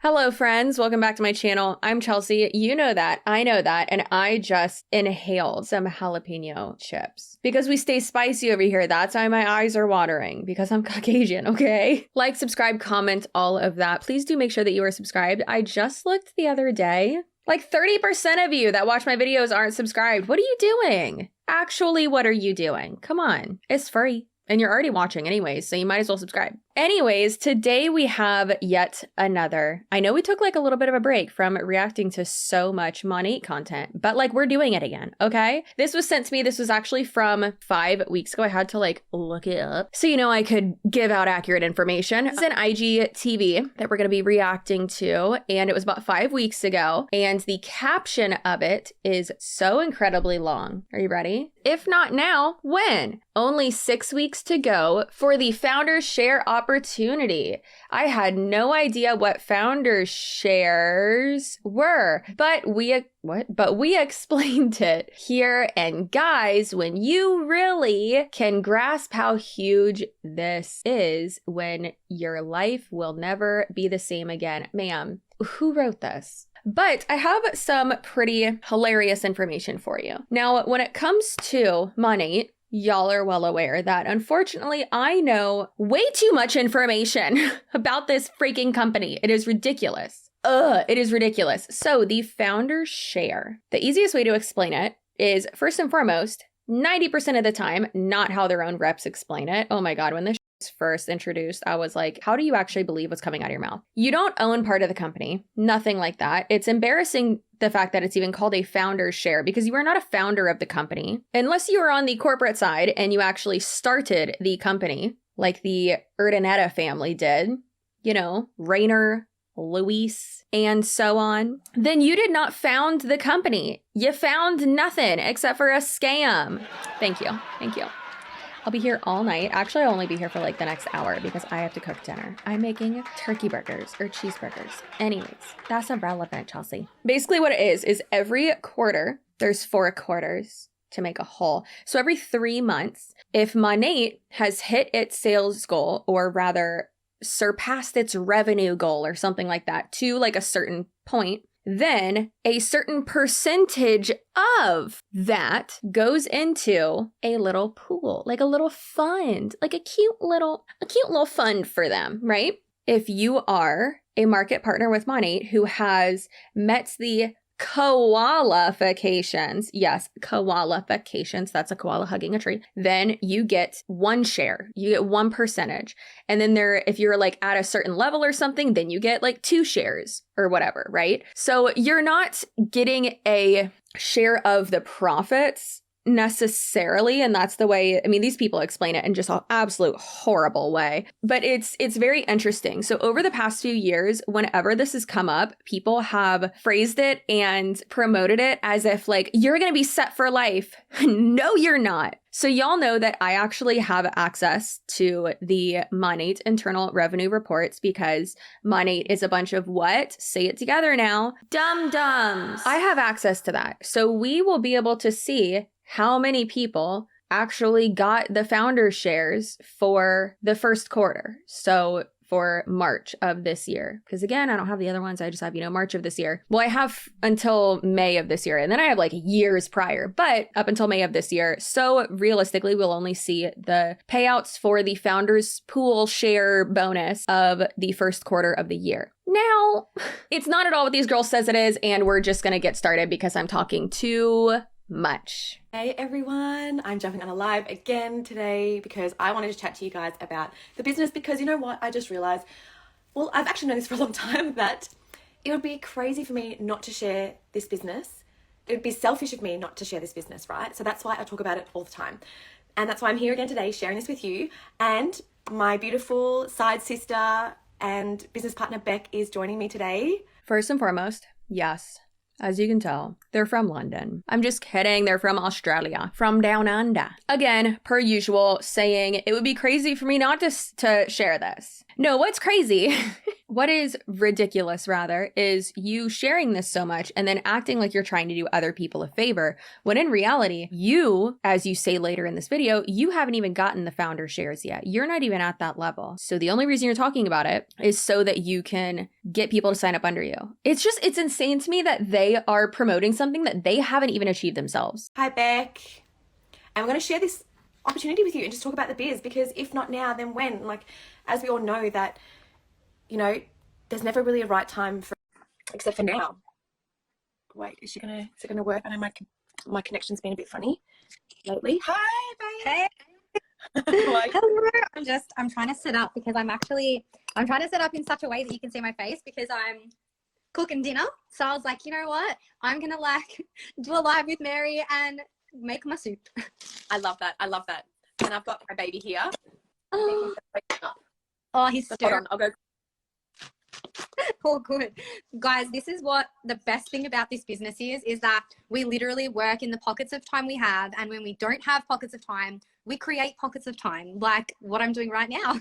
Hello friends, welcome back to my channel. I'm Chelsea, you know that, I know that, and I just inhaled some jalapeno chips. Because we stay spicy over here, that's why my eyes are watering, because I'm Caucasian, okay? Like, subscribe, comment, all of that. Please do make sure that you are subscribed. I just looked the other day, like 30% of you that watch my videos aren't subscribed. What are you doing? Actually, what are you doing? Come on, it's free. And you're already watching anyways, so you might as well subscribe. Anyways, today we have yet another. I know we took like a little bit of a break from reacting to so much Monat content, but like we're doing it again, okay? This was sent to me. This was actually from 5 weeks ago. I had to like look it up so you know I could give out accurate information. It's an IGTV that we're going to be reacting to, and it was about 5 weeks ago, and the caption of it is so incredibly long. Are you ready? If not now, when? Only 6 weeks to go for the Founders Share opportunity. I had no idea what Founders Shares were, but we explained it here. And guys, when you really can grasp how huge this is, when your life will never be the same again. Ma'am, who wrote this? But I have some pretty hilarious information for you. Now, when it comes to Monat, y'all are well aware that unfortunately I know way too much information about this freaking company. It is ridiculous. It is ridiculous. So the Founders Share, the easiest way to explain it is, first and foremost, 90% of the time, not how their own reps explain it. Oh my God, when this first introduced, I was like, how do you actually believe what's coming out of your mouth? You don't own part of the company, nothing like that. It's embarrassing the fact that it's even called a Founder's Share because you are not a founder of the company unless you are on the corporate side and you actually started the company like the Urdaneta family did, you know, Rainer, Luis, and so on. Then you did not found the company. You found nothing except for a scam. Thank you. Thank you. I'll be here all night. Actually, I'll only be here for like the next hour because I have to cook dinner. I'm making turkey burgers or cheeseburgers. Anyways, that's irrelevant, Chelsea. Basically what it is every quarter, there's 4 quarters to make a whole. So every 3 months, if Monat has hit its sales goal, or rather surpassed its revenue goal or something like that to like a certain point, then a certain percentage of that goes into a little pool, like a little fund, like a cute little fund for them, right? If you are a market partner with Monat who has met the qualifications, yes, qualifications, that's a koala hugging a tree, then you get 1 share, you get 1 percentage. And then if you're like at a certain level or something, then you get like 2 shares or whatever, right? So you're not getting a share of the profits necessarily, and that's the way, I mean, these people explain it in just an absolute horrible way, but it's very interesting. So over the past few years, whenever this has come up, people have phrased it and promoted it as if like, you're going to be set for life. No, you're not. So y'all know that I actually have access to the Monat internal revenue reports because Monat is a bunch of what? Say it together now. Dum-dums. I have access to that. So we will be able to see how many people actually got the Founders Shares for the first quarter. So for March of this year. Because again, I don't have the other ones. I just have, March of this year. Well, I have until May of this year. And then I have like years prior, but up until May of this year. So realistically, we'll only see the payouts for the Founders Pool Share bonus of the first quarter of the year. Now, it's not at all what these girls says it is. And we're just going to get started because I'm talking too much. Hey everyone, I'm jumping on a live again today because I wanted to chat to you guys about the business because you know what, I just realized, well, I've actually known this for a long time, that it would be crazy for me not to share this business. It would be selfish of me not to share this business, right? So that's why I talk about it all the time. And that's why I'm here again today sharing this with you. And my beautiful side sister and business partner Beck is joining me today. First and foremost, yes. As you can tell, they're from London. I'm just kidding. They're from Australia, from down under. Again, per usual, saying it would be crazy for me not to share this. No, what's crazy? What is ridiculous, rather, is you sharing this so much and then acting like you're trying to do other people a favor, when in reality, you, as you say later in this video, you haven't even gotten the founder shares yet. You're not even at that level. So the only reason you're talking about it is so that you can get people to sign up under you. It's insane to me that they are promoting something that they haven't even achieved themselves. Hi, Beck. I'm going to share this opportunity with you and just talk about the biz, because if not now, then when? Like, as we all know that, you know, there's never really a right time for, except for now. Wait, is it gonna work? I know my connection's been a bit funny lately. Hi, babe. Hey. Hello. I'm trying to set up because I'm trying to set up in such a way that you can see my face because I'm cooking dinner. So I was like, you know what? I'm gonna like do a live with Mary and make my soup. I love that. And I've got my baby here. Oh, he's Hold stirring. on, I'll go. All good. Guys, this is what the best thing about this business is that we literally work in the pockets of time we have. And when we don't have pockets of time, we create pockets of time, like what I'm doing right now.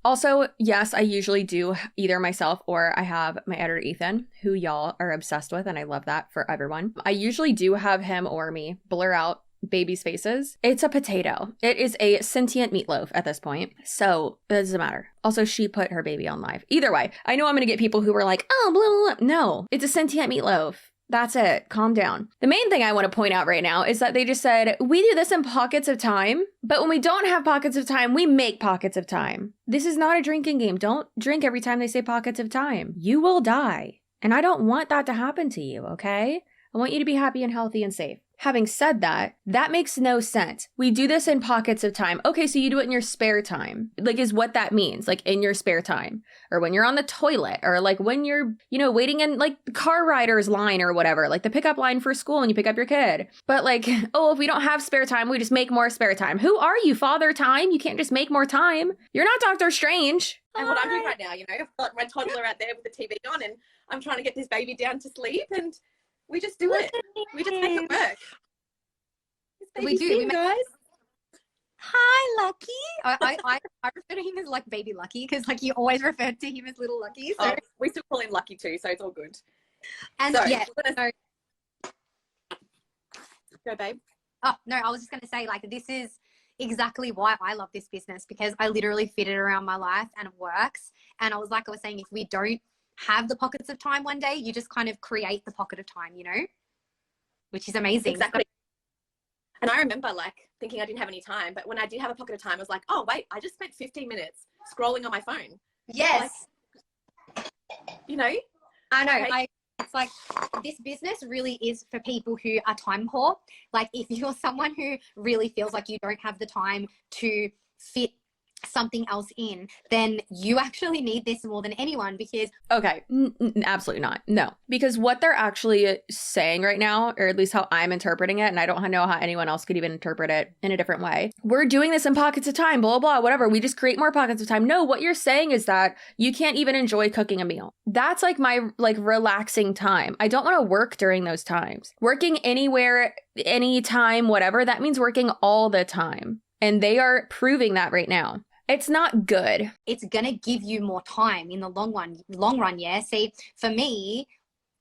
Also, yes, I usually do either myself or I have my editor, Ethan, who y'all are obsessed with, and I love that for everyone. I usually do have him or me blur out babies' faces. It's a potato. It is a sentient meatloaf at this point, so it doesn't matter. Also, she put her baby on live. Either way, I know I'm going to get people who were like, oh, blah, blah, blah. No, it's a sentient meatloaf. That's it. Calm down. The main thing I want to point out right now is that they just said, we do this in pockets of time, but when we don't have pockets of time, we make pockets of time. This is not a drinking game. Don't drink every time they say pockets of time. You will die. And I don't want that to happen to you, okay? I want you to be happy and healthy and safe. Having said that, that makes no sense. We do this in pockets of time. Okay, so you do it in your spare time. Like, is what that means. Like, in your spare time. Or when you're on the toilet. Or, like, when you're, you know, waiting in, like, the car rider's line or whatever. Like, the pickup line for school and you pick up your kid. But, like, oh, if we don't have spare time, we just make more spare time. Who are you, Father Time? You can't just make more time. You're not Doctor Strange. And what I'm doing right now, you know, I've got my toddler out there with the TV on and I'm trying to get this baby down to sleep and we just do it. We just make it work. We do. We guys. Hi, Lucky. I refer to him as like baby Lucky because like you always referred to him as little Lucky. So. Oh, we still call him Lucky too, so it's all good. And so, yeah. Go, babe. Oh, no, I was just going to say like this is exactly why I love this business because I literally fit it around my life and it works. And I was saying, if we don't have the pockets of time one day, you just kind of create the pocket of time, you know, which is amazing. Exactly. And I remember like thinking I didn't have any time, but when I did have a pocket of time, I was like, oh, wait, I just spent 15 minutes scrolling on my phone. Yes. Like, you know? I know. It's like this business really is for people who are time poor. Like if you're someone who really feels like you don't have the time to fit something else in, then you actually need this more than anyone because okay, absolutely not. No, because what they're actually saying right now, or at least how I'm interpreting it, and I don't know how anyone else could even interpret it in a different way. We're doing this in pockets of time, blah, blah, whatever. We just create more pockets of time. No, what you're saying is that you can't even enjoy cooking a meal. That's like my like relaxing time. I don't want to work during those times. Working anywhere, anytime, whatever, that means working all the time. And they are proving that right now. It's not good. It's going to give you more time in the long run. Yeah. See, for me,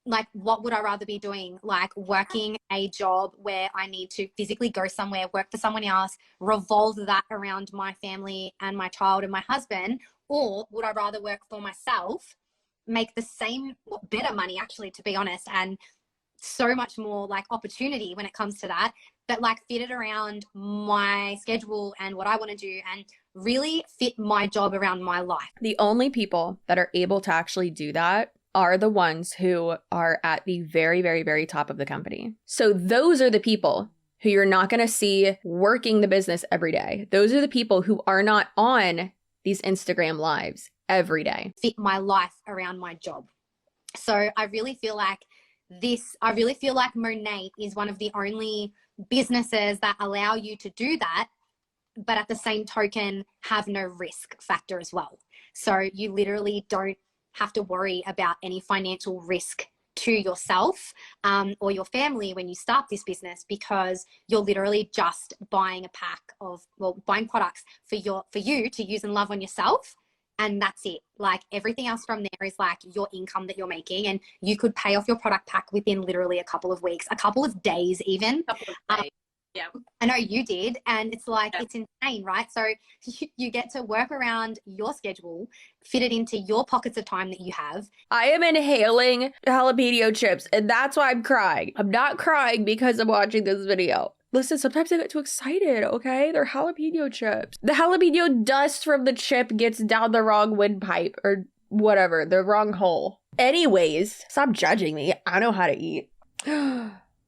like, what would I rather be doing? Like working a job where I need to physically go somewhere, work for someone else, revolve that around my family and my child and my husband, or would I rather work for myself, make the same, better money actually, to be honest, and so much more like opportunity when it comes to that, but like fit it around my schedule and what I want to do and really fit my job around my life. The only people that are able to actually do that are the ones who are at the very, very, very top of the company. So those are the people who you're not going to see working the business every day. Those are the people who are not on these Instagram lives every day. Fit my life around my job. So I really feel like Monat is one of the only businesses that allow you to do that, but at the same token have no risk factor as well. So you literally don't have to worry about any financial risk to yourself or your family when you start this business, because you're literally just buying a pack of, buying products for you to use and love on yourself. and that's it. Like everything else from there is like your income that you're making, and you could pay off your product pack within literally a couple of weeks, a couple of days even. Yeah. I know you did, and it's like, Yeah. it's insane, right? So you get to work around your schedule, fit it into your pockets of time that you have. I am inhaling jalapeno chips, and that's why I'm crying. I'm not crying because I'm watching this video. Listen, sometimes I get too excited, okay? They're jalapeno chips. The jalapeno dust from the chip gets down the wrong windpipe or whatever, the wrong hole. Anyways, stop judging me. I know how to eat.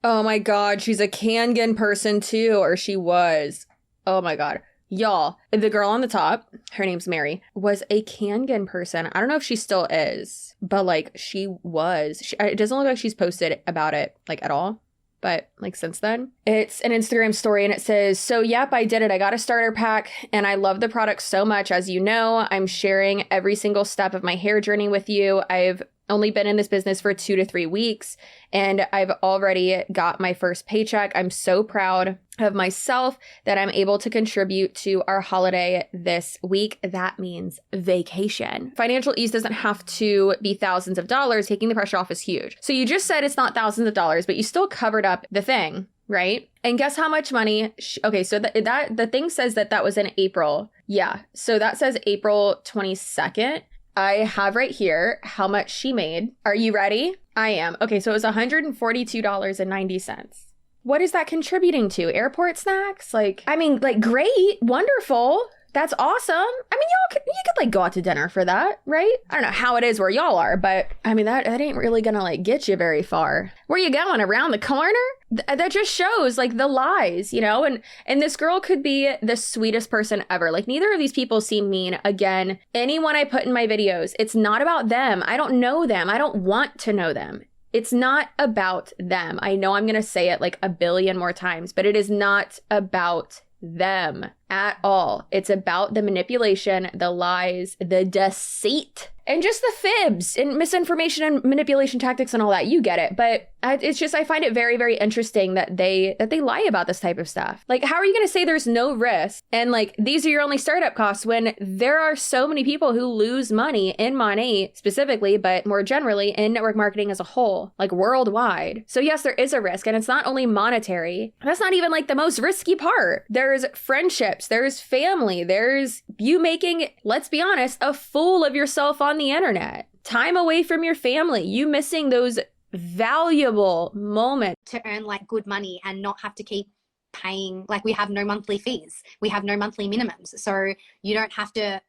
Oh my God, she's a Kangen person too, or she was. Oh my God. Y'all, the girl on the top, her name's Mary, was a Kangen person. I don't know if she still is, but like she was. It doesn't look like she's posted about it like at all. But like since then, it's an Instagram story and it says, so yep, I did it. I got a starter pack and I love the product so much. As you know, I'm sharing every single step of my hair journey with you. I've only been in this business for 2 to 3 weeks and I've already got my first paycheck. I'm so proud of myself that I'm able to contribute to our holiday this week. That means vacation. Financial ease doesn't have to be thousands of dollars. Taking the pressure off is huge. So you just said it's not thousands of dollars, but you still covered up the thing, right? And guess how much money? Okay, so that the thing says that was in April. Yeah, so that says April 22nd. I have right here how much she made. Are you ready? I am. Okay, so it was $142.90. What is that contributing to? Airport snacks? Like, I mean, like, great, wonderful. That's awesome. I mean, you could like go out to dinner for that, right? I don't know how it is where y'all are, but I mean, that ain't really gonna like get you very far. Where you going? Around the corner? That just shows like the lies, you know? And this girl could be the sweetest person ever. Like neither of these people seem mean. Again, anyone I put in my videos, it's not about them. I don't know them. I don't want to know them. It's not about them. I know I'm gonna say it like a billion more times, but it is not about them at all. It's about the manipulation, the lies, the deceit, and just the fibs and misinformation and manipulation tactics and all that. You get it. But it's just, I find it very, very interesting that they lie about this type of stuff. Like, how are you going to say there's no risk and like these are your only startup costs when there are so many people who lose money in Monat specifically, but more generally in network marketing as a whole, like worldwide. So yes, there is a risk, and it's not only monetary. That's not even like the most risky part. There's friendships, there's family, there's you making, let's be honest, a fool of yourself on the internet. Time away from your family, you missing those valuable moments. To earn like good money and not have to keep paying, like we have no monthly fees, we have no monthly minimums, so you don't have to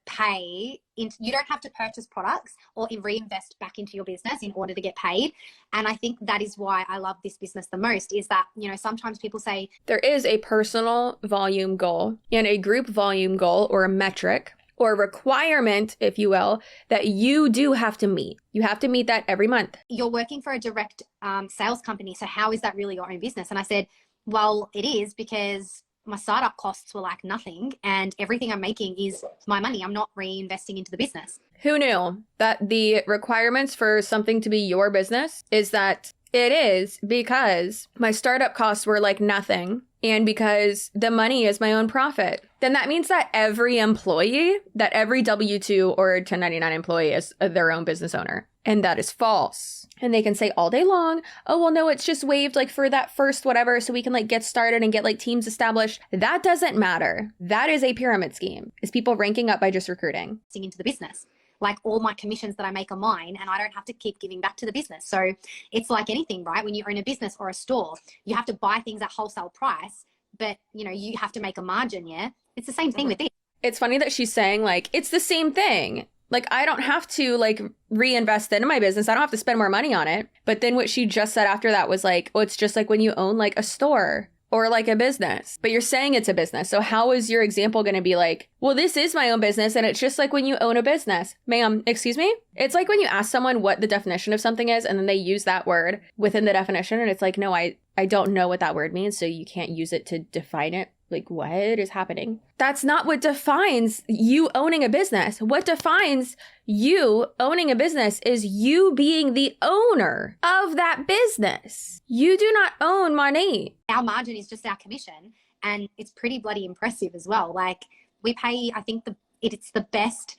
you don't have to purchase products or reinvest back into your business in order to get paid. And I think that is why I love this business the most, is that, you know, sometimes people say there is a personal volume goal and a group volume goal, or a metric or requirement, if you will, that you do have to meet. You have to meet that every month. You're working for a direct sales company, so how is that really your own business? And I said, well, it is, because my startup costs were like nothing and everything I'm making is my money. I'm not reinvesting into the business. Who knew that the requirements for something to be your business is that it is because my startup costs were like nothing and because the money is my own profit? Then that means that every employee, that every W-2 or 1099 employee is their own business owner. And that is false. And they can say all day long, oh, well, no, it's just waived like for that first whatever so we can like get started and get like teams established. That doesn't matter. That is a pyramid scheme. Is people ranking up by just recruiting. Into the business. Like all my commissions that I make are mine and I don't have to keep giving back to the business. So it's like anything, right? When you own a business or a store, you have to buy things at wholesale price, but you know, you have to make a margin, yeah? It's the same thing with this. It's funny that she's saying like, it's the same thing. Like, I don't have to like reinvest into my business. I don't have to spend more money on it. But then what she just said after that was like, oh, it's just like when you own like a store or like a business, but you're saying it's a business. So how is your example going to be like, well, this is my own business and it's just like when you own a business? Ma'am, excuse me? It's like when you ask someone what the definition of something is and then they use that word within the definition and it's like, no, I don't know what that word means, so you can't use it to define it. Like, what is happening? That's not what defines you owning a business. What defines you owning a business is you being the owner of that business. You do not own Monat. Our margin is just our commission, and it's pretty bloody impressive as well. Like, we pay, I think it's the best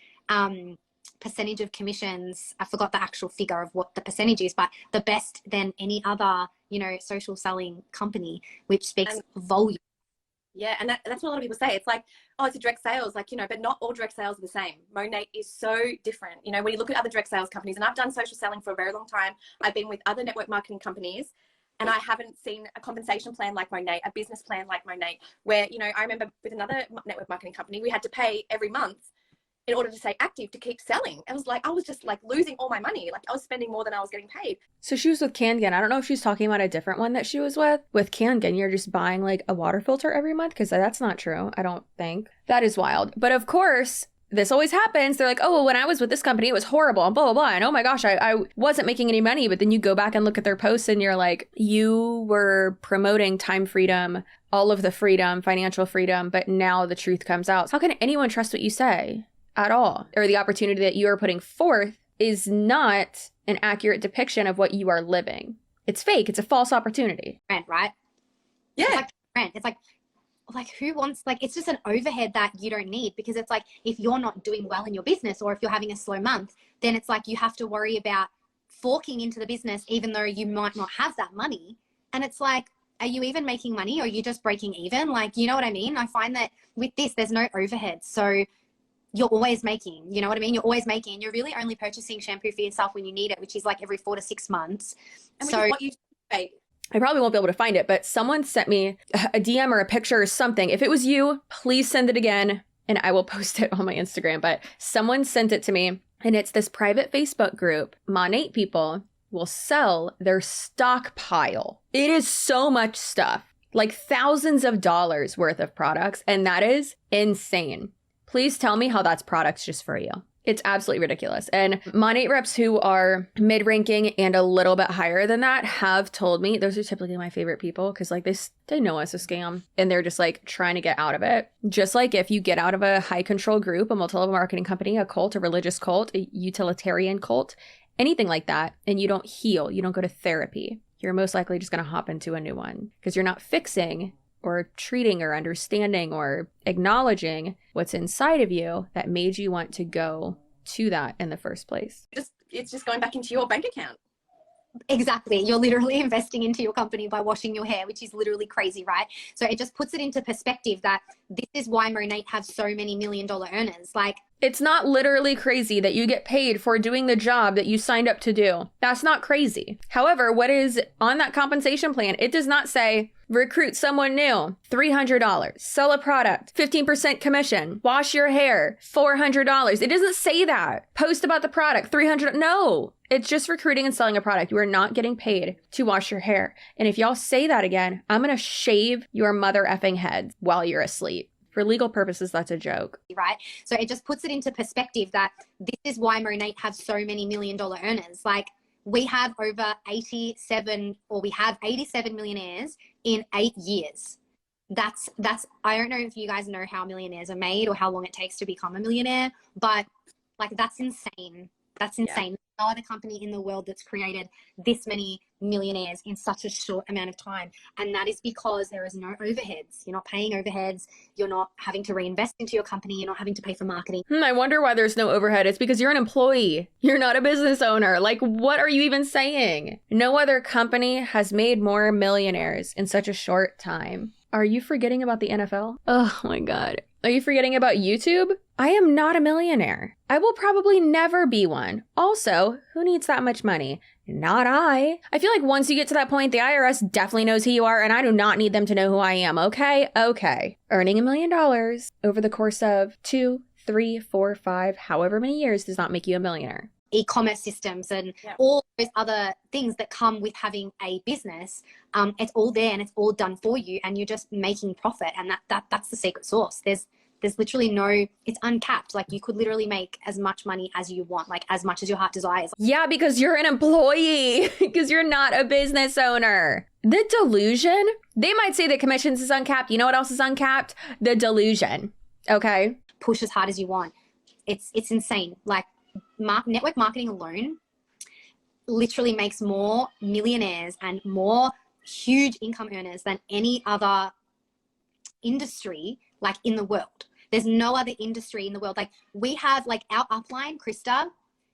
percentage of commissions. I forgot the actual figure of what the percentage is, but the best than any other, you know, social selling company, which speaks volume. Yeah, and that's what a lot of people say. It's like, oh, it's a direct sales, like, you know, but not all direct sales are the same. Monat is so different. You know, when you look at other direct sales companies, and I've done social selling for a very long time, I've been with other network marketing companies, and I haven't seen a compensation plan like Monat, a business plan like Monat, where, you know, I remember with another network marketing company, we had to pay every month in order to stay active to keep selling. I was just like losing all my money. Like I was spending more than I was getting paid. So she was with Kangen. I don't know if she's talking about a different one that she was with. With Kangen, you're just buying like a water filter every month, because that's not true, I don't think. That is wild. But of course, this always happens. They're like, oh, well, when I was with this company, it was horrible and blah, blah, blah. And oh my gosh, I wasn't making any money. But then you go back and look at their posts and you're like, you were promoting time freedom, all of the freedom, financial freedom. But now the truth comes out. How can anyone trust what you say at all? Or the opportunity that you are putting forth is not an accurate depiction of what you are living. It's fake. It's a false opportunity. Right? Yeah. It's like who wants, like, it's just an overhead that you don't need, because it's like, if you're not doing well in your business, or if you're having a slow month, then it's like you have to worry about forking into the business, even though you might not have that money. And it's like, are you even making money, or are you just breaking even? Like, you know what I mean? I find that with this, there's no overhead. So you're always making, you know what I mean? You're always making. You're really only purchasing shampoo for yourself when you need it, which is like every 4 to 6 months. And so what you say. I probably won't be able to find it, but someone sent me a DM or a picture or something. If it was you, please send it again and I will post it on my Instagram. But someone sent it to me, and it's this private Facebook group. Monat people will sell their stockpile. It is so much stuff, like thousands of dollars worth of products. And that is insane. Please tell me how that's products just for you. It's absolutely ridiculous. And Monat reps who are mid-ranking and a little bit higher than that have told me, those are typically my favorite people, because like they know it's a scam and they're just like trying to get out of it. Just like if you get out of a high control group, a multi-level marketing company, a cult, a religious cult, a utilitarian cult, anything like that, and you don't heal, you don't go to therapy, you're most likely just going to hop into a new one, because you're not fixing or treating or understanding or acknowledging what's inside of you that made you want to go to that in the first place. It's just going back into your bank account. Exactly. You're literally investing into your company by washing your hair, which is literally crazy, right? So it just puts it into perspective that this is why Monat have so many $1 million earners. Like, it's not literally crazy that you get paid for doing the job that you signed up to do. That's not crazy. However, what is on that compensation plan, it does not say recruit someone new, $300, sell a product, 15% commission, wash your hair, $400. It doesn't say that. Post about the product, $300. No, it's just recruiting and selling a product. You are not getting paid to wash your hair. And if y'all say that again, I'm going to shave your mother effing heads while you're asleep. For legal purposes, that's a joke. Right? So it just puts it into perspective that this is why Monat have so many $1 million earners. Like, we have over 87 millionaires in 8 years. That's, I don't know if you guys know how millionaires are made or how long it takes to become a millionaire, but like, that's insane. That's insane. Yeah. No other company in the world that's created this many millionaires in such a short amount of time. And that is because there is no overheads. You're not paying overheads. You're not having to reinvest into your company. You're not having to pay for marketing. I wonder why there's no overhead. It's because you're an employee. You're not a business owner. Like, what are you even saying? No other company has made more millionaires in such a short time. Are you forgetting about the NFL? Oh my God. Are you forgetting about YouTube? I am not a millionaire. I will probably never be one. Also, who needs that much money? Not I. I feel like once you get to that point, the IRS definitely knows who you are, and I do not need them to know who I am, okay? Okay. Earning $1 million over the course of 2, 3, 4, 5, however many years does not make you a millionaire. E-commerce systems and all those other things that come with having a business, it's all there and it's all done for you, and you're just making profit, and that's the secret sauce. There's literally no, it's uncapped. Like, you could literally make as much money as you want, like as much as your heart desires. Yeah, because you're an employee, because you're not a business owner. The delusion, they might say that commissions is uncapped. You know what else is uncapped? The delusion. Okay. Push as hard as you want. It's insane. Like, network marketing alone literally makes more millionaires and more huge income earners than any other industry, like, in the world. There's no other industry in the world. Like we have like our upline, Krista,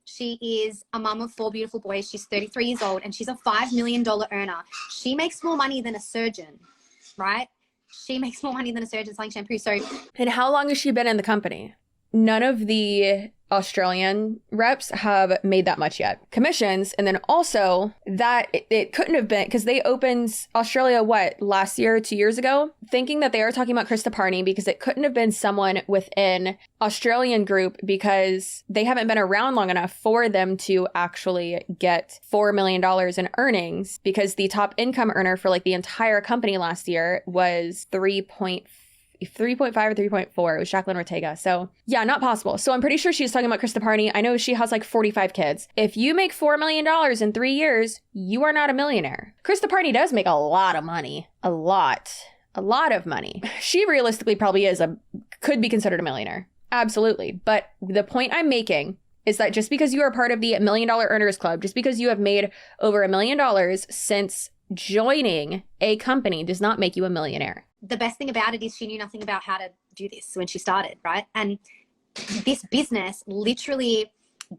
she is a mum of 4 beautiful boys. She's 33 years old and she's a $5 million earner. She makes more money than a surgeon, right? She makes more money than a surgeon selling shampoo. So, and how long has she been in the company? None of the Australian reps have made that much yet. Commissions, and then also that it couldn't have been, because they opened Australia, what, last year, 2 years ago? Thinking that they are talking about Krista Parney because it couldn't have been someone within Australian group because they haven't been around long enough for them to actually get $4 million in earnings, because the top income earner for like the entire company last year was 3.5 or 3.4. It was Jacqueline Ortega. So yeah, not possible. So I'm pretty sure she's talking about Krista Parney. I know she has like 45 kids. If you make $4 million in 3 years, you are not a millionaire. Krista Parney does make a lot of money. A lot of money. She realistically probably could be considered a millionaire. Absolutely. But the point I'm making is that just because you are part of the $1 Million Earners Club, just because you have made over $1 million since joining a company does not make you a millionaire. The best thing about it is she knew nothing about how to do this when she started, right? And this business literally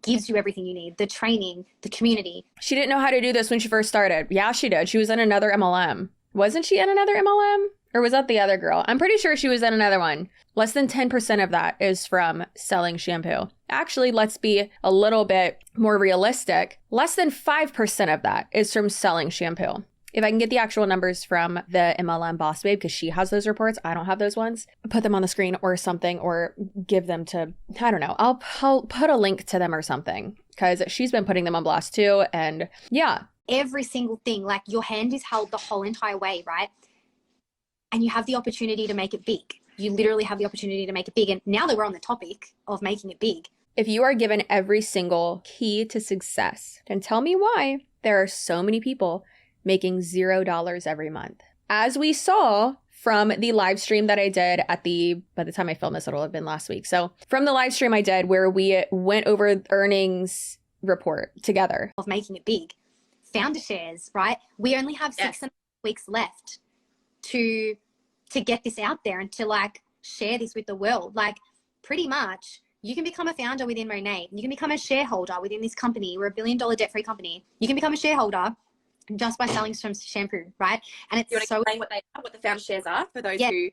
gives you everything you need, the training, the community. She didn't know how to do this when she first started. Yeah, she did. She was in another MLM. Wasn't she in another MLM? Or was that the other girl? I'm pretty sure she was in another one. Less than 10% of that is from selling shampoo. Actually, let's be a little bit more realistic. Less than 5% of that is from selling shampoo. If I can get the actual numbers from the MLM boss babe, because she has those reports, I don't have those ones, put them on the screen or something, or give them to, I don't know, I'll put a link to them or something, because she's been putting them on blast too. And yeah. Every single thing, like your hand is held the whole entire way, right? And you have the opportunity to make it big. You literally have the opportunity to make it big. And now that we're on the topic of making it big. If you are given every single key to success, then tell me why there are so many people making $0 every month. As we saw from the live stream that I did by the time I film this, it'll have been last week. So from the live stream I did where we went over earnings report together. Of making it big. Founder shares, right? We only have 6.5 weeks left to get this out there and to like share this with the world. Like pretty much you can become a founder within Monat. You can become a shareholder within this company. We're $1 billion debt-free company. You can become a shareholder just by selling some shampoo, right? And it's so explain what the founder shares are for those who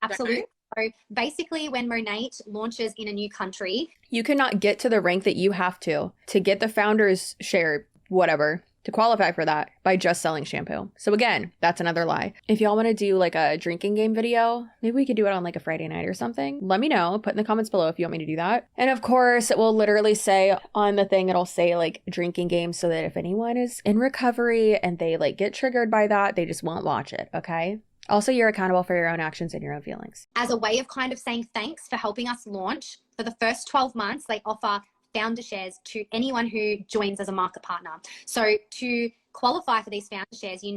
absolutely. So basically, when Monat launches in a new country, you cannot get to the rank that you have to get the founder's share, whatever, to qualify for that by just selling shampoo. So again, that's another lie. If y'all want to do like a drinking game video, maybe we could do it on like a Friday night or something. Let me know. Put in the comments below if you want me to do that. And of course, it will literally say on the thing, it'll say like drinking game, so that if anyone is in recovery and they like get triggered by that, they just won't watch it, okay? Also, you're accountable for your own actions and your own feelings. As a way of kind of saying thanks for helping us launch, for the first 12 months, they offer founder shares to anyone who joins as a market partner. So to qualify for these founder shares, you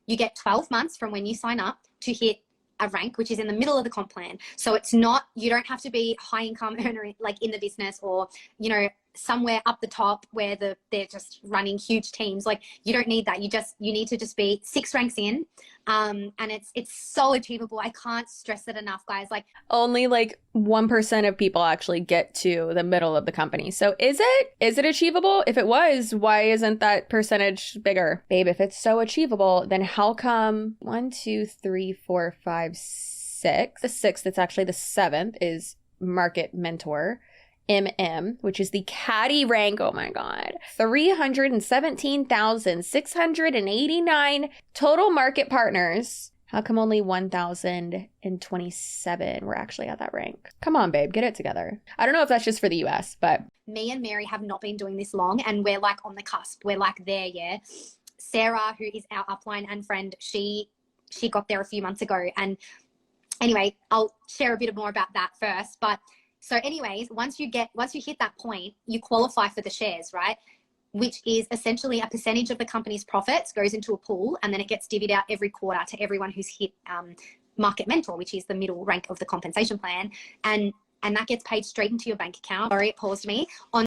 get 12 months from when you sign up to hit a rank, which is in the middle of the comp plan. So it's not, you don't have to be high income earner like in the business or, you know, somewhere up the top where they're just running huge teams. Like you don't need that. You need to just be 6 ranks in. And it's so achievable. I can't stress it enough, guys. Like only like 1% of people actually get to the middle of the company. So is it achievable? If it was, why isn't that percentage bigger? Babe, if it's so achievable, then how come 1, 2, 3, 4, 5, 6, the 6th, it's actually the 7th is Market Mentor. which is the caddy rank. Oh my God. 317,689 total market partners. How come only 1,027 were actually at that rank? Come on, babe, get it together. I don't know if that's just for the US, but. Me and Mary have not been doing this long and we're like on the cusp. We're like there, yeah. Sarah, who is our upline and friend, she got there a few months ago. And anyway, I'll share a bit more about that first. But so anyways, once you hit that point, you qualify for the shares, right? Which is essentially a percentage of the company's profits goes into a pool and then it gets divvied out every quarter to everyone who's hit Market Mentor, which is the middle rank of the compensation plan. And that gets paid straight into your bank account. Sorry, it paused me. On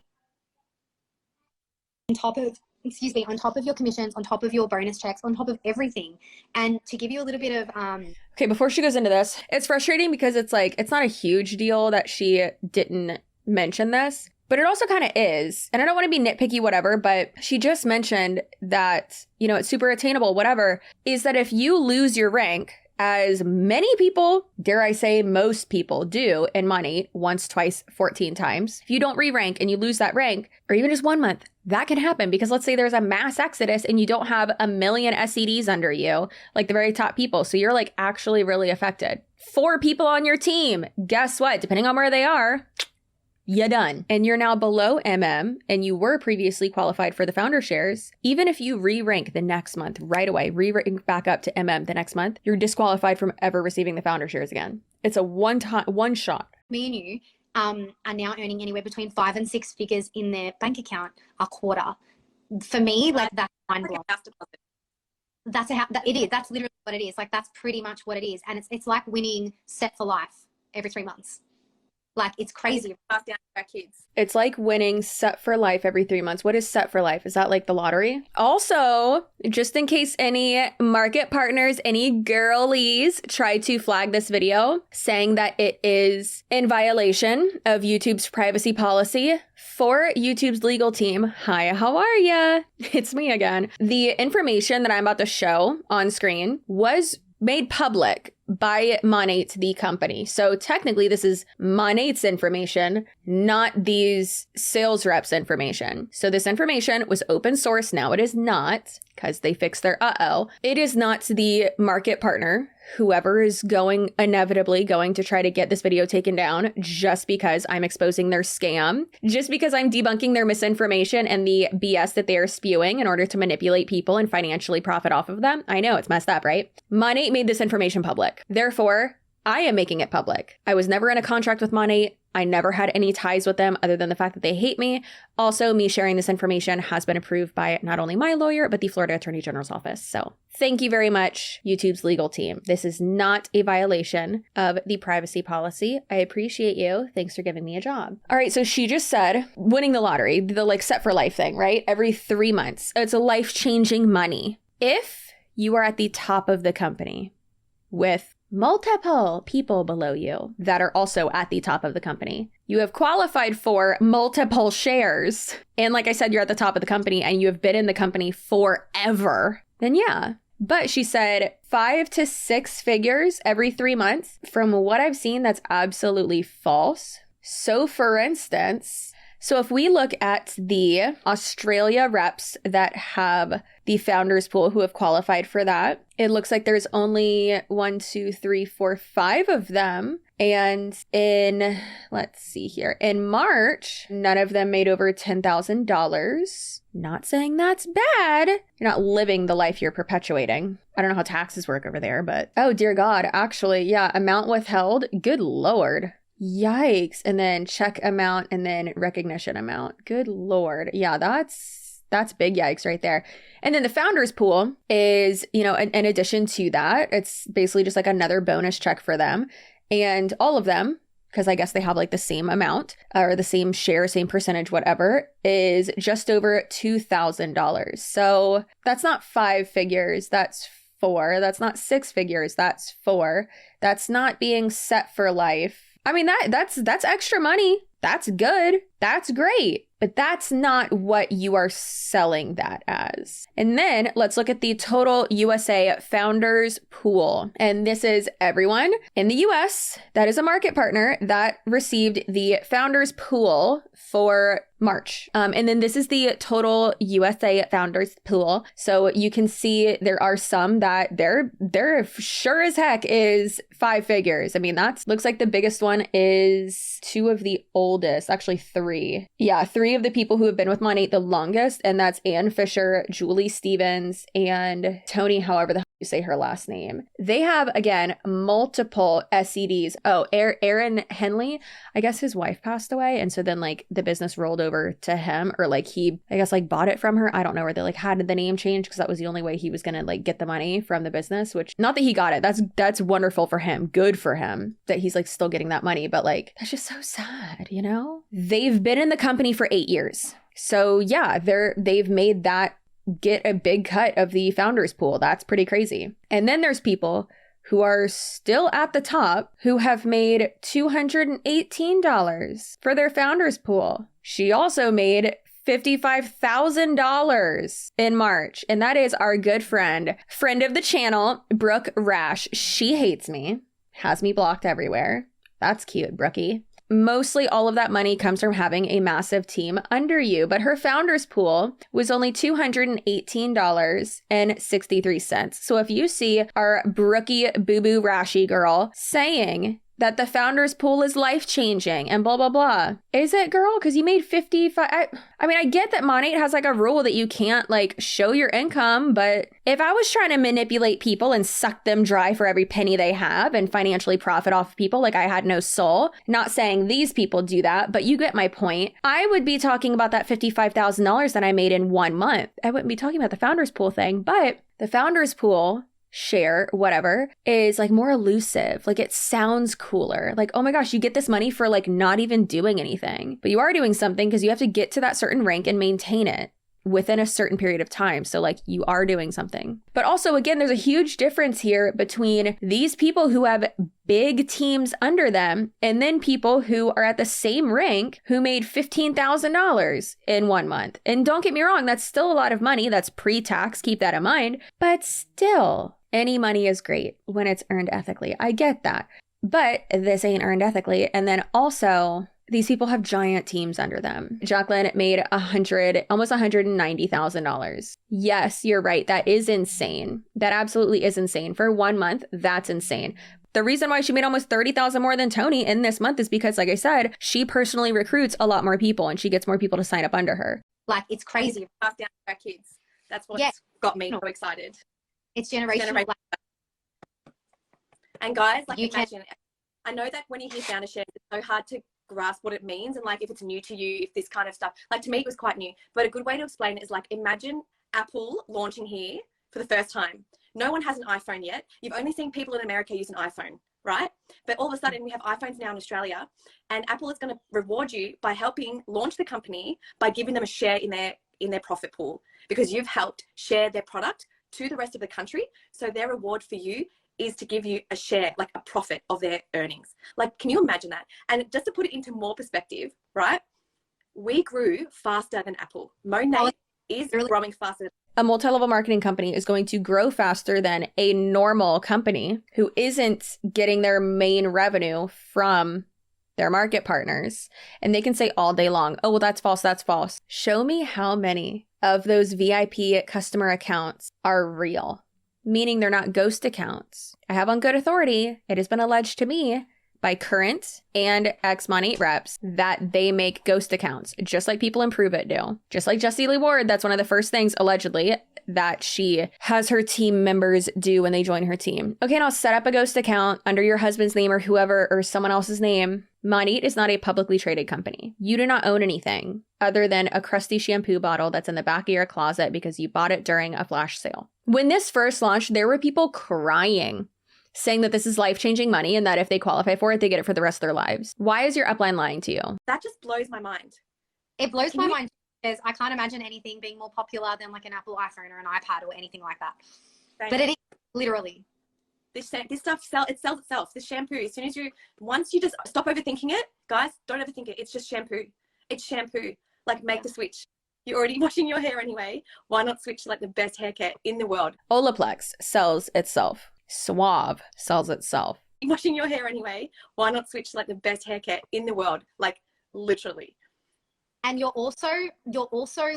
on top of, excuse me, on top of your commissions, on top of your bonus checks, on top of everything. And to give you a little bit of Okay, before she goes into this, it's frustrating because it's like, it's not a huge deal that she didn't mention this, but it also kind of is. And I don't want to be nitpicky, whatever, but she just mentioned that, you know, it's super attainable, whatever, is that if you lose your rank, as many people, dare I say most people do in Monat, once, twice, 14 times. If you don't re-rank and you lose that rank, or even just 1 month, that can happen because let's say there's a mass exodus and you don't have a million SEDs under you, like the very top people. So you're like actually really affected. 4 people on your team, guess what? Depending on where they are, you're done. And you're now below MM and you were previously qualified for the founder shares. Even if you re-rank the next month right away, re-rank back up to MM the next month, you're disqualified from ever receiving the founder shares again. It's a one shot. Me and you are now earning anywhere between 5 and 6 figures in their bank account a quarter. For me, like that's mind blowing. It is. That's literally what it is. Like that's pretty much what it is. And it's like winning set for life every 3 months. Like, it's crazy. Pass down to our kids. It's like winning set for life every 3 months. What is set for life? Is that like the lottery? Also, just in case any market partners, any girlies try to flag this video saying that it is in violation of YouTube's privacy policy, for YouTube's legal team, hi, how are ya? It's me again. The information that I'm about to show on screen was made public by Monat, the company. So technically this is Monat's information, not these sales reps' information. So this information was open source. Now it is not, because they fixed their It is not the market partner, whoever is inevitably going to try to get this video taken down just because I'm exposing their scam, just because I'm debunking their misinformation and the BS that they are spewing in order to manipulate people and financially profit off of them. I know, it's messed up, right? Monat made this information public. Therefore, I am making it public. I was never in a contract with Monat. I never had any ties with them other than the fact that they hate me. Also, me sharing this information has been approved by not only my lawyer, but the Florida Attorney General's office. So thank you very much, YouTube's legal team. This is not a violation of the privacy policy. I appreciate you. Thanks for giving me a job. All right, so she just said winning the lottery, the like set for life thing, right? Every 3 months. It's a life-changing money. If you are at the top of the company with multiple people below you that are also at the top of the company, you have qualified for multiple shares. And like I said, you're at the top of the company and you have been in the company forever, then yeah. But she said 5 to 6 figures every 3 months. From what I've seen, that's absolutely false. So for instance, so if we look at the Australia reps that have the founders pool who have qualified for that, it looks like there's only 1, 2, 3, 4, 5 of them. And let's see here, in March, none of them made over $10,000. Not saying that's bad. You're not living the life you're perpetuating. I don't know how taxes work over there, but oh dear God, actually, yeah, amount withheld. Good Lord. Yikes. And then check amount and then recognition amount. Good Lord. Yeah, that's big yikes right there. And then the founders pool is, you know, in addition to that, it's basically just like another bonus check for them. And all of them, because I guess they have like the same amount or the same share, same percentage, whatever, is just over $2,000. So that's not 5 figures. That's 4. That's not 6 figures. That's 4. That's not being set for life. I mean, that's extra money. That's good. That's great. But that's not what you are selling that as. And then let's look at the total USA founders pool. And this is everyone in the US that is a market partner that received the founders pool for March. And then this is the total USA founders pool. So you can see there are some that they're sure as heck is 5 figures. I mean, that looks like the biggest one is 2 of the oldest, actually 3. Yeah, 3 of the people who have been with Monat the longest, and that's Ann Fisher, Julie Stevens, and Tony, however the hell you say her last name. They have, again, multiple SEDs. Oh, Aaron Henley, I guess his wife passed away, and so then like the business rolled over to him, or like he, I guess, like bought it from her. I don't know, where they like had the name change because that was the only way he was gonna like get the money from the business, which, not that he got it. That's wonderful for him. Good for him that he's like still getting that money, but like that's just so sad, you know? They've been in the company for 8 years. So yeah, they've made that get a big cut of the founders pool. That's pretty crazy. And then there's people who are still at the top who have made $218 for their founders pool. She also made $55,000 in March. And that is our good friend of the channel, Brooke Rash. She hates me, has me blocked everywhere. That's cute, Brookie. Mostly all of that money comes from having a massive team under you, but her founders pool was only $218.63. So if you see our Brookie Boo-Boo Rashy girl saying that the founders pool is life-changing and blah, blah, blah. Is it, girl? Because you made 55. I mean, I get that Monat has like a rule that you can't like show your income, but if I was trying to manipulate people and suck them dry for every penny they have and financially profit off of people like I had no soul, not saying these people do that, but you get my point, I would be talking about that $55,000 that I made in 1 month. I wouldn't be talking about the founders pool thing, but the founders pool share, whatever, is like more elusive. Like it sounds cooler. Like, oh my gosh, you get this money for like not even doing anything, but you are doing something because you have to get to that certain rank and maintain it within a certain period of time. So like you are doing something. But also, again, there's a huge difference here between these people who have big teams under them and then people who are at the same rank who made $15,000 in 1 month. And don't get me wrong, that's still a lot of money. That's pre-tax. Keep that in mind. But still, any money is great when it's earned ethically. I get that. But this ain't earned ethically. And then also, these people have giant teams under them. Jacqueline made almost $190,000. Yes, you're right. That is insane. That absolutely is insane. For 1 month, that's insane. The reason why she made almost $30,000 more than Tony in this month is because, like I said, she personally recruits a lot more people and she gets more people to sign up under her. Like, it's crazy. Pass down to our kids. That's what's got me so excited. It's generational. And guys, like, imagine, I know that when you hear founder shares, it's so hard to grasp what it means. And like, if it's new to you, if this kind of stuff, like to me, it was quite new. But a good way to explain it is like, imagine Apple launching here for the first time. No one has an iPhone yet. You've only seen people in America use an iPhone, right? But all of a sudden we have iPhones now in Australia, and Apple is going to reward you by helping launch the company by giving them a share in their profit pool, because you've helped share their product to the rest of the country. So their reward for you is to give you a share, like a profit of their earnings. Like, can you imagine that? And just to put it into more perspective, right? We grew faster than Apple. Monat is growing faster. A multi-level marketing company is going to grow faster than a normal company who isn't getting their main revenue from their market partners. And they can say all day long, oh, well, that's false. That's false. Show me how many of those VIP customer accounts are real, meaning they're not ghost accounts. I have on good authority, it has been alleged to me by current and ex-Monat reps that they make ghost accounts, just like people in Prove It do. Just like Jessie Lee Ward, that's one of the first things, allegedly, that she has her team members do when they join her team. Okay, now set up a ghost account under your husband's name or whoever, or someone else's name. Monat is not a publicly traded company. You do not own anything other than a crusty shampoo bottle that's in the back of your closet because you bought it during a flash sale. When this first launched, there were people crying, saying that this is life-changing money and that if they qualify for it, they get it for the rest of their lives. Why is your upline lying to you? That just blows my mind. It blows my mind because I can't imagine anything being more popular than like an Apple iPhone or an iPad or anything like that. But it is literally. This stuff sells itself. This shampoo, once you just stop overthinking it, guys, don't overthink it. It's just shampoo. It's shampoo. Like, make the switch. You're already washing your hair anyway. Why not switch to like the best haircut in the world? Olaplex sells itself. Suave sells itself. Washing your hair anyway. Why not switch to like the best haircut in the world? Like, literally. And you're also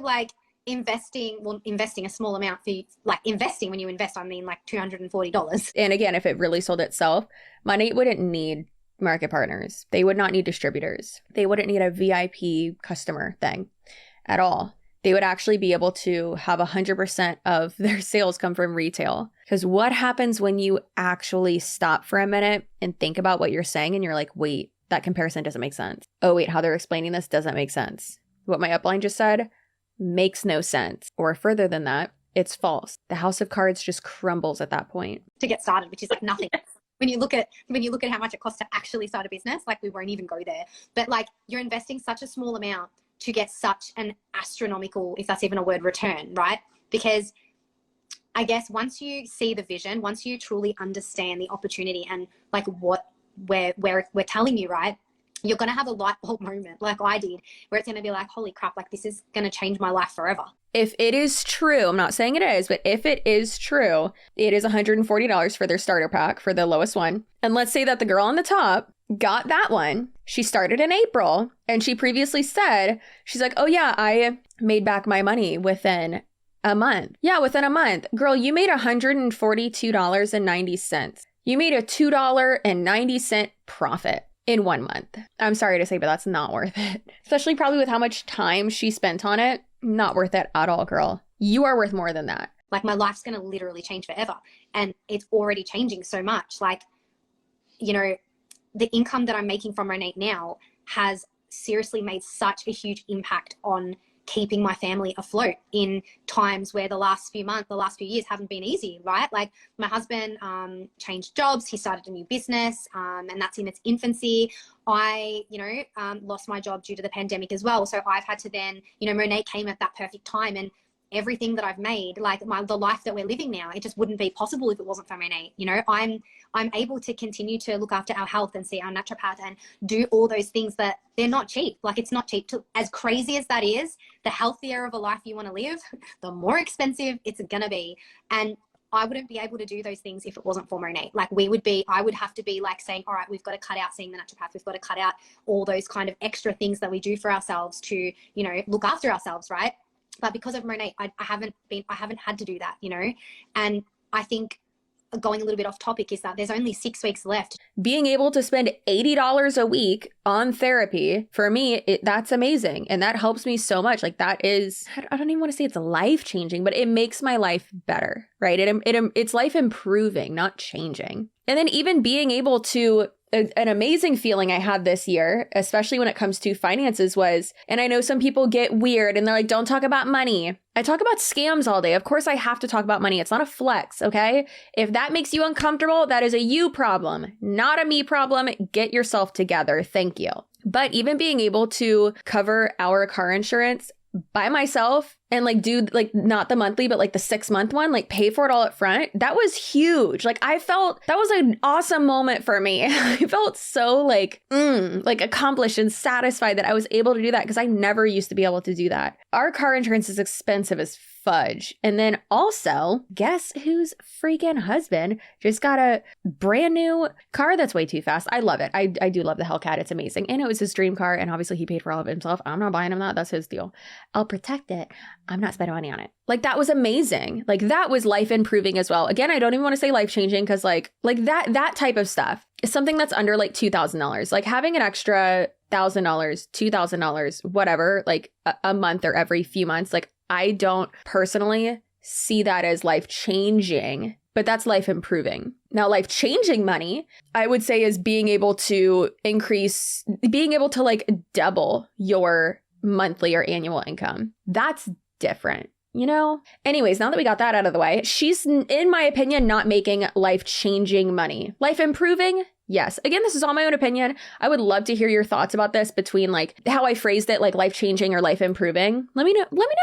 like investing a small amount for you, like investing. When you invest, I mean like $240. And again, if it really sold itself, Monat wouldn't need market partners. They would not need distributors. They wouldn't need a VIP customer thing at all. They would actually be able to have 100% of their sales come from retail. Because what happens when you actually stop for a minute and think about what you're saying and you're like, wait, that comparison doesn't make sense. Oh, wait, how they're explaining this doesn't make sense. What my upline just said makes no sense. Or further than that, it's false. The house of cards just crumbles at that point. To get started, which is like nothing. When you look at how much it costs to actually start a business, like we won't even go there. But like, you're investing such a small amount to get such an astronomical, if that's even a word, return, right? Because I guess once you see the vision, once you truly understand the opportunity and like what we're telling you, right, you're going to have a light bulb moment like I did, where it's going to be like, holy crap, like this is going to change my life forever. If it is true, I'm not saying it is, but if it is true, it is $140 for their starter pack for the lowest one. And let's say that the girl on the top got that one. She started in April, and she previously said, she's like, oh yeah, I made back my money within a month. Yeah, within a month. Girl, you made $142.90. You made a $2.90 profit in 1 month. I'm sorry to say, but that's not worth it. Especially probably with how much time she spent on it. Not worth it at all, girl. You are worth more than that. Like my life's going to literally change forever. And it's already changing so much. Like, you know, the income that I'm making from Monat now has seriously made such a huge impact on keeping my family afloat in times where the last few years haven't been easy, right? Like my husband changed jobs, he started a new business, and that's in its infancy. I, lost my job due to the pandemic as well. So I've had to then, Monat came at that perfect time, and everything that I've made, like the life that we're living now, it just wouldn't be possible if it wasn't for Monat. I'm able to continue to look after our health and see our naturopath and do all those things that they're not cheap. Like it's not cheap. As crazy as that is, the healthier of a life you want to live, the more expensive it's gonna be. And I wouldn't be able to do those things if it wasn't for Monat. Like I would have to be like saying, all right, we've got to cut out seeing the naturopath. We've got to cut out all those kind of extra things that we do for ourselves to, look after ourselves, right? But because of Monat, I haven't had to do that, and I think going a little bit off topic is that there's only 6 weeks left. Being able to spend $80 a week on therapy, for me, that's amazing. And that helps me so much. Like that is, I don't even want to say it's life-changing, but it makes my life better, right? It's life improving, not changing. And then even being able to, an amazing feeling I had this year, especially when it comes to finances was, and I know some people get weird and they're like, don't talk about money. I talk about scams all day. Of course I have to talk about money. It's not a flex, okay? If that makes you uncomfortable, that is a you problem, not a me problem. Get yourself together. Thank you. But even being able to cover our car insurance by myself and like do like not the monthly, but like the 6-month one, like pay for it all up front. That was huge. Like I felt that was an awesome moment for me. I felt so like accomplished and satisfied that I was able to do that because I never used to be able to do that. Our car insurance is expensive as fudge. And then also, guess whose freaking husband just got a brand new car that's way too fast. I love it. I do love the Hellcat. It's amazing. And it was his dream car. And obviously he paid for all of it himself. I'm not buying him that. That's his deal. I'll protect it. I'm not spending money on it. Like that was amazing. Like that was life improving as well. Again, I don't even want to say life changing because like that type of stuff is something that's under like $2,000. Like having an extra $1,000, $2,000, whatever, like a month or every few months. Like I don't personally see that as life changing, but that's life improving. Now, life changing money, I would say, is being able to like double your monthly or annual income. That's different, Anyways, now that we got that out of the way, she's, in my opinion, not making life changing money. Life improving? Yes. Again, this is all my own opinion. I would love to hear your thoughts about this between like how I phrased it, like life changing or life improving. Let me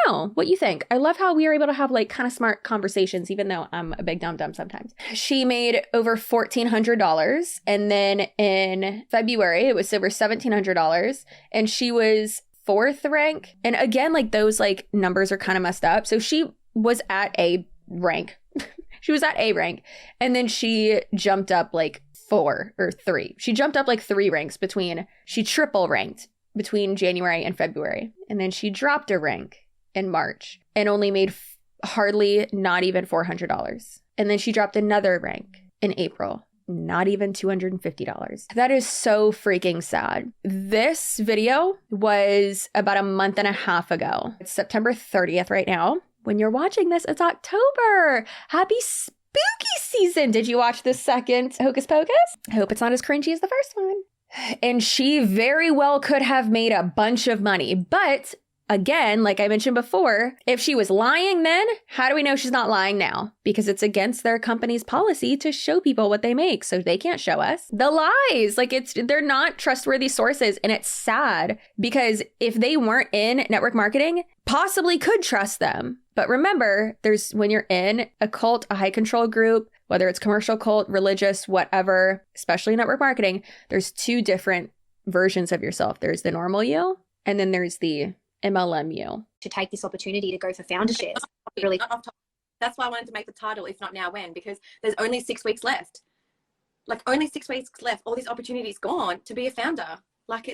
know what you think. I love how we are able to have like kind of smart conversations, even though I'm a big dumb sometimes. She made over $1,400. And then in February, it was over $1,700. And she was 4th rank. And again, like those like numbers are kind of messed up. So she was at A rank. She was at A rank. And then she jumped up like 4 or 3. She jumped up like 3 ranks she triple ranked between January and February. And then she dropped a rank in March and only made hardly not even $400. And then she dropped another rank in April. Not even $250. That is so freaking sad. This video was about a month and a half ago. It's September 30th right now. When you're watching this, it's October. Happy spooky season. Did you watch the second Hocus Pocus? I hope it's not as cringy as the first one. And she very well could have made a bunch of money, but again, like I mentioned before, if she was lying then, how do we know she's not lying now? Because it's against their company's policy to show people what they make. So they can't show us the lies. Like they're not trustworthy sources. And it's sad because if they weren't in network marketing, possibly could trust them. But remember, when you're in a cult, a high control group, whether it's commercial, cult, religious, whatever, especially network marketing, there's two different versions of yourself. There's the normal you, and then there's the MLM you. To take this opportunity to go for founder shares. Really, that's why I wanted to make the title, If Not Now, When, because there's only 6 weeks left. Like only 6 weeks left. All these opportunities gone to be a founder. Like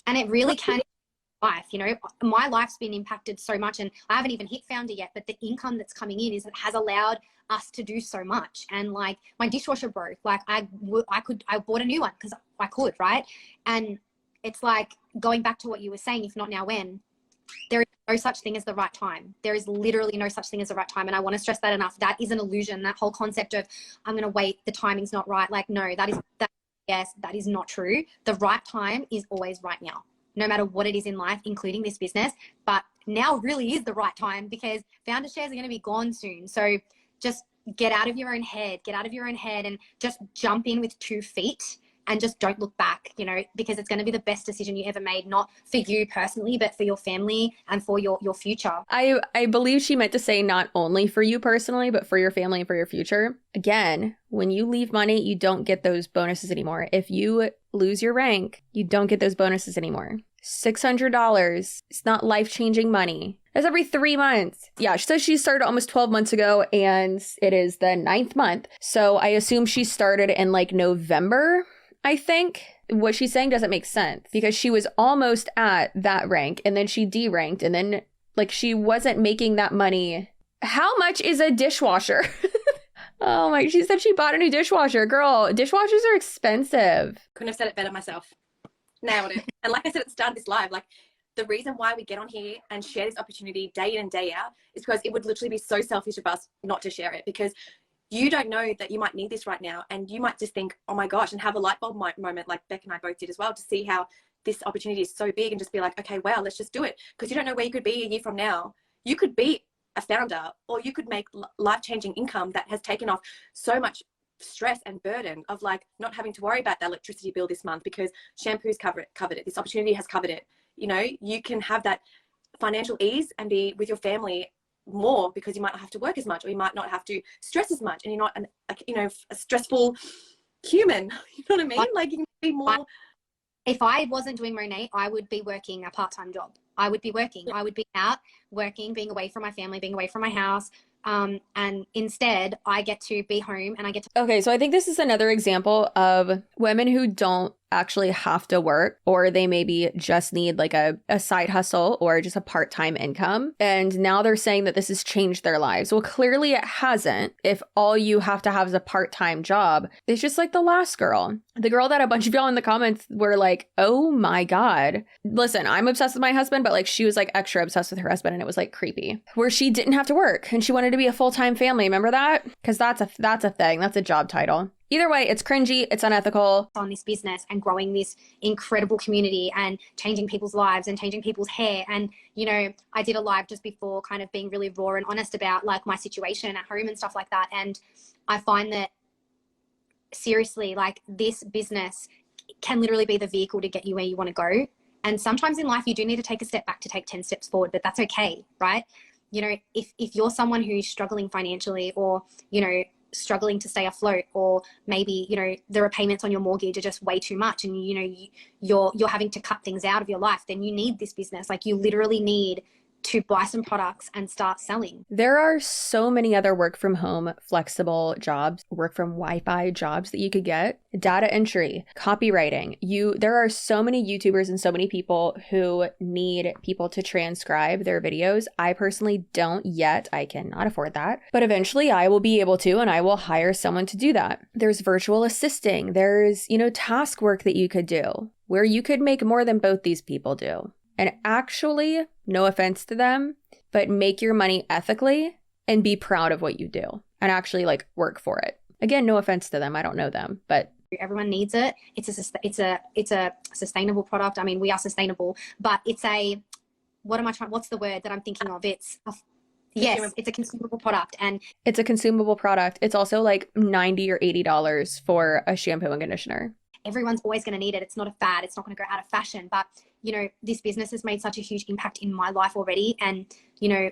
and it really can life, you know, my life's been impacted so much, and I haven't even hit founder yet, but the income that's coming in has allowed us to do so much. And like my dishwasher broke, like I bought a new one because I could, right? And it's like going back to what you were saying, if not now when, there is no such thing as the right time. There is literally no such thing as the right time. And I want to stress that enough. That is an illusion. That whole concept of I'm going to wait, the timing's not right. Like, no, that is not true. The right time is always right now, no matter what it is in life, including this business. But now really is the right time because founder shares are going to be gone soon. So just get out of your own head, and just jump in with 2 feet and just don't look back, you know, because it's going to be the best decision you ever made, not for you personally, but for your family and for your future. I believe she meant to say not only for you personally, but for your family and for your future. Again, when you leave money, you don't get those bonuses anymore. If you lose your rank, you don't get those bonuses anymore. $600. It's not life-changing money. That's every 3 months. Yeah, so she started almost 12 months ago, and it is the 9th month. So I assume she started in like November, I think. What she's saying doesn't make sense because she was almost at that rank, and then she deranked, and then like she wasn't making that money. How much is a dishwasher? Oh my, she said she bought a new dishwasher. Girl, dishwashers are expensive. Couldn't have said it better myself. Nailed it. And like I said at the start of this live, like the reason why we get on here and share this opportunity day in and day out is because it would literally be so selfish of us not to share it, because you don't know that you might need this right now, and you might just think, oh my gosh, and have a light bulb moment like Beck and I both did as well, to see how this opportunity is so big and just be like, okay, wow, let's just do it. Because you don't know where you could be a year from now. You could be a founder, or you could make life-changing income that has taken off so much stress and burden of like not having to worry about that electricity bill this month because shampoo's covered it. This opportunity has covered it. You know, you can have that financial ease and be with your family more because you might not have to work as much, or you might not have to stress as much, and you're not a stressful human. You know what I mean? Like you can be more. If I wasn't doing Monat, I would be working a part-time job. I would be working. I would be out working, being away from my family, being away from my house. And instead, I get to be home and I get to... Okay, so I think this is another example of women who don't actually have to work, or they maybe just need like a side hustle or just a part-time income. And now they're saying that this has changed their lives. Well, clearly it hasn't. If all you have to have is a part-time job, it's just like the last girl. The girl that a bunch of y'all in the comments were like, oh my God. Listen, I'm obsessed with my husband, but like she was like extra obsessed with her husband, and it was like creepy. Where she didn't have to work and she wanted to be a full-time family. Remember that? Because that's a thing. That's a job title. Either way, it's cringy, it's unethical. On this business and growing this incredible community and changing people's lives and changing people's hair. And, you know, I did a live just before kind of being really raw and honest about like my situation at home and stuff like that. And I find that seriously, like this business can literally be the vehicle to get you where you want to go. And sometimes in life, you do need to take a step back to take 10 steps forward, but that's okay, right? You know, if you're someone who's struggling financially, or, you know, struggling to stay afloat, or maybe, you know, the repayments on your mortgage are just way too much, and you know you're having to cut things out of your life, then you need this business. Like you literally need to buy some products and start selling. There are so many other work from home, flexible jobs, work from Wi-Fi jobs that you could get. Data entry, copywriting. There are so many YouTubers and so many people who need people to transcribe their videos. I personally don't yet. I cannot afford that. But eventually I will be able to, and I will hire someone to do that. There's virtual assisting. There's, you know, task work that you could do where you could make more than both these people do. And actually, no offense to them, but make your money ethically and be proud of what you do and actually like work for it. Again, no offense to them. I don't know them, but everyone needs it. It's a sustainable product. I mean, we are sustainable, but what am I trying, what's the word that I'm thinking of? Yes, it's a consumable product. And it's a consumable product. It's also like $90 or $80 for a shampoo and conditioner. Everyone's always going to need it. It's not a fad. It's not going to go out of fashion. But, you know, this business has made such a huge impact in my life already. And, you know,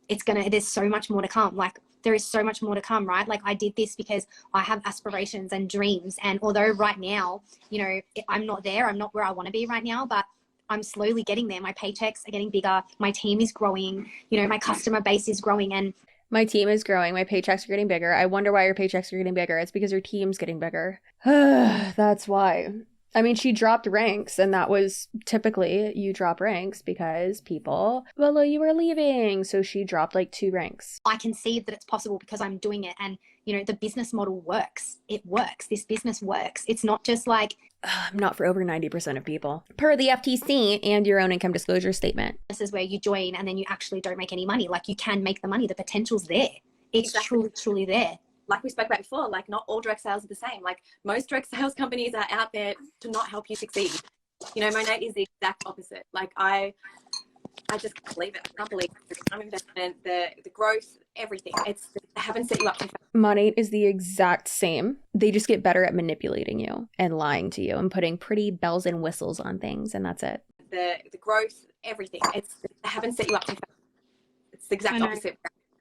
there's so much more to come. Like, there is so much more to come, right? Like, I did this because I have aspirations and dreams. And although right now, you know, I'm not there, I'm not where I want to be right now, but I'm slowly getting there. My paychecks are getting bigger. My team is growing. You know, my customer base is growing. And my team is growing. My paychecks are getting bigger. I wonder why your paychecks are getting bigger. It's because your team's getting bigger. That's why. I mean, she dropped ranks, and that was typically you drop ranks because people below you are leaving. So she dropped like 2 ranks. I can see that it's possible because I'm doing it. And, you know, the business model works. It works. This business works. It's not just like, not for over 90% of people. Per the FTC and your own income disclosure statement. This is where you join and then you actually don't make any money. Like, you can make the money. The potential's there. It's truly, truly there. Like we spoke about before, like not all direct sales are the same. Like most direct sales companies are out there to not help you succeed. You know, Monat is the exact opposite. Like I just can't believe it. I can't believe the time investment, the growth, everything. They haven't set you up to. Monat is the exact same. They just get better at manipulating you and lying to you and putting pretty bells and whistles on things, and that's it. The growth, everything. They haven't set you up to. It's the exact opposite.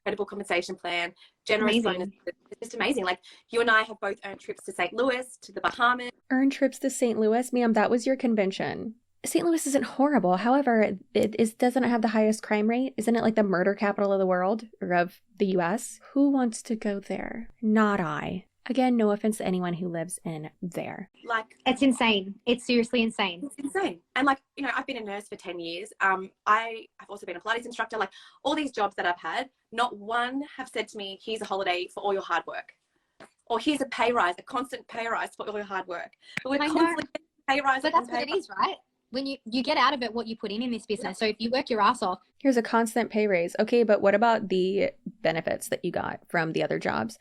Incredible compensation plan, generous bonuses. It's just amazing. Like you and I have both earned trips to St. Louis, to the Bahamas. Earned trips to St. Louis? Ma'am, that was your convention. St. Louis isn't horrible. However, doesn't it have the highest crime rate? Isn't it like the murder capital of the world or of the US? Who wants to go there? Not I. Again, no offense to anyone who lives in there. Like, it's insane. It's seriously insane. It's insane. And like, you know, I've been a nurse for 10 years. I've also been a Pilates instructor. Like all these jobs that I've had, not one have said to me, here's a holiday for all your hard work. Or here's a pay rise, a constant pay rise for all your hard work. But we're constantly pay rise. But that's what it is, right? When you get out of it what you put in this business. So if you work your ass off. Here's a constant pay raise. Okay, but what about the benefits that you got from the other jobs?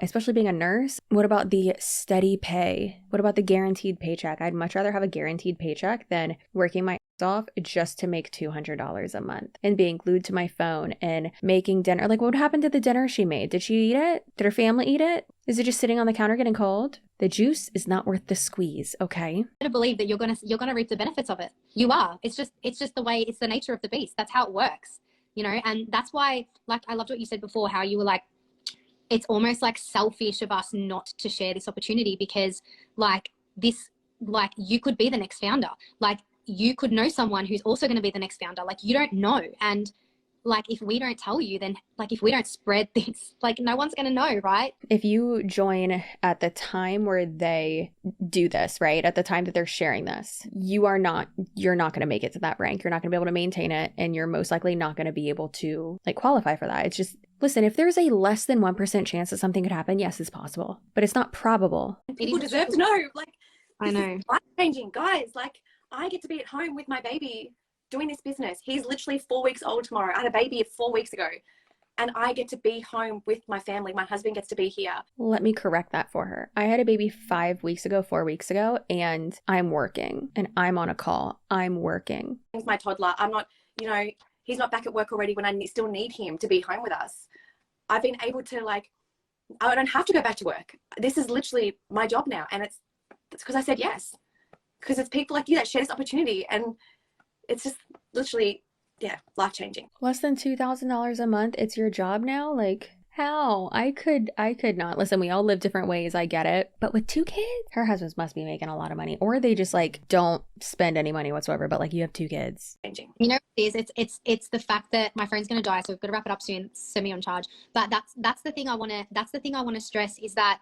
Especially being a nurse, what about the steady pay? What about the guaranteed paycheck? I'd much rather have a guaranteed paycheck than working my ass off just to make $200 a month and being glued to my phone and making dinner. Like, what happened to the dinner she made? Did she eat it? Did her family eat it? Is it just sitting on the counter getting cold? The juice is not worth the squeeze, okay? To believe that you're gonna reap the benefits of it. You are. It's just the way, it's the nature of the beast. That's how it works, you know. And that's why, like, I loved what you said before, how you were like, it's almost like selfish of us not to share this opportunity because you could be the next founder. Like you could know someone who's also going to be the next founder. Like you don't know. And like, if we don't tell you, then like, if we don't spread this, like no one's going to know, right? If you join at the time where they do this, right? At the time that they're sharing this, you're not going to make it to that rank. You're not going to be able to maintain it. And you're most likely not going to be able to like qualify for that. It's just, listen, if there's a less than 1% chance that something could happen, yes, it's possible, but it's not probable. People deserve to know. Like, I know. Life-changing, guys. Like, I get to be at home with my baby doing this business. He's literally 4 weeks old tomorrow. I had a baby 4 weeks ago. And I get to be home with my family. My husband gets to be here. Let me correct that for her. I had a baby 4 weeks ago, and I'm working and I'm on a call. I'm working. He's my toddler. I'm not, you know, he's not back at work already when I still need him to be home with us. I've been able to like, I don't have to go back to work. This is literally my job now. And it's because I said yes. Because it's people like you that share this opportunity. And it's just literally, yeah, life-changing. Less than $2,000 a month, it's your job now? Like, how? I could not. Listen, we all live different ways, I get it. But with 2 kids, her husband must be making a lot of money. Or they just like don't spend any money whatsoever, but like you have 2 kids. You know, it's the fact that my phone's gonna die, so we've got to wrap it up soon. Send me on charge. But that's the thing I wanna stress is that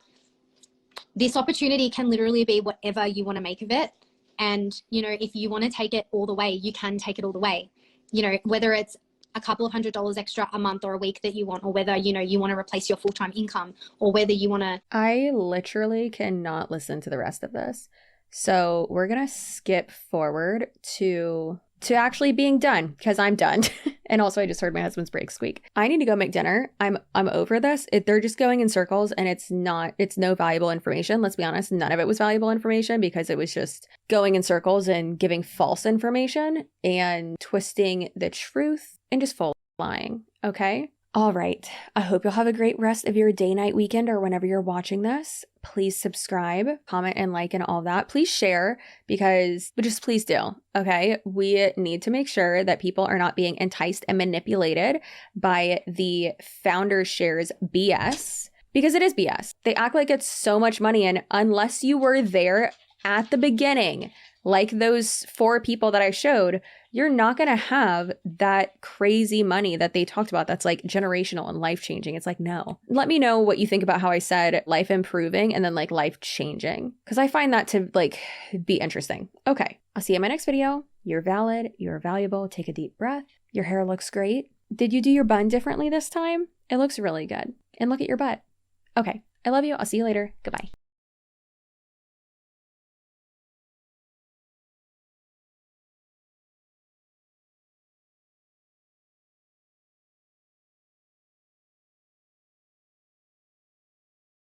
this opportunity can literally be whatever you want to make of it. And, you know, if you want to take it all the way, you can take it all the way. You know, whether it's a couple of $100 extra a month or a week that you want, or whether, you know, you want to replace your full-time income, or whether you want to. I literally cannot listen to the rest of this. So we're going to skip forward to to actually being done, because I'm done. And also I just heard my husband's brake squeak. I need to go make dinner. I'm over this. They're just going in circles and it's no valuable information. Let's be honest, none of it was valuable information because it was just going in circles and giving false information and twisting the truth and just full lying. Okay? All right. I hope you'll have a great rest of your day, night, weekend, or whenever you're watching this. Please subscribe, comment, and like, and all that. Please share but just please do. Okay. We need to make sure that people are not being enticed and manipulated by the founder shares BS, because it is BS. They act like it's so much money. And unless you were there at the beginning, like those 4 people that I showed, you're not going to have that crazy money that they talked about that's like generational and life-changing. It's like, no. Let me know what you think about how I said life improving and then like life changing, because I find that to like be interesting. Okay, I'll see you in my next video. You're valid. You're valuable. Take a deep breath. Your hair looks great. Did you do your bun differently this time? It looks really good. And look at your butt. Okay, I love you. I'll see you later. Goodbye.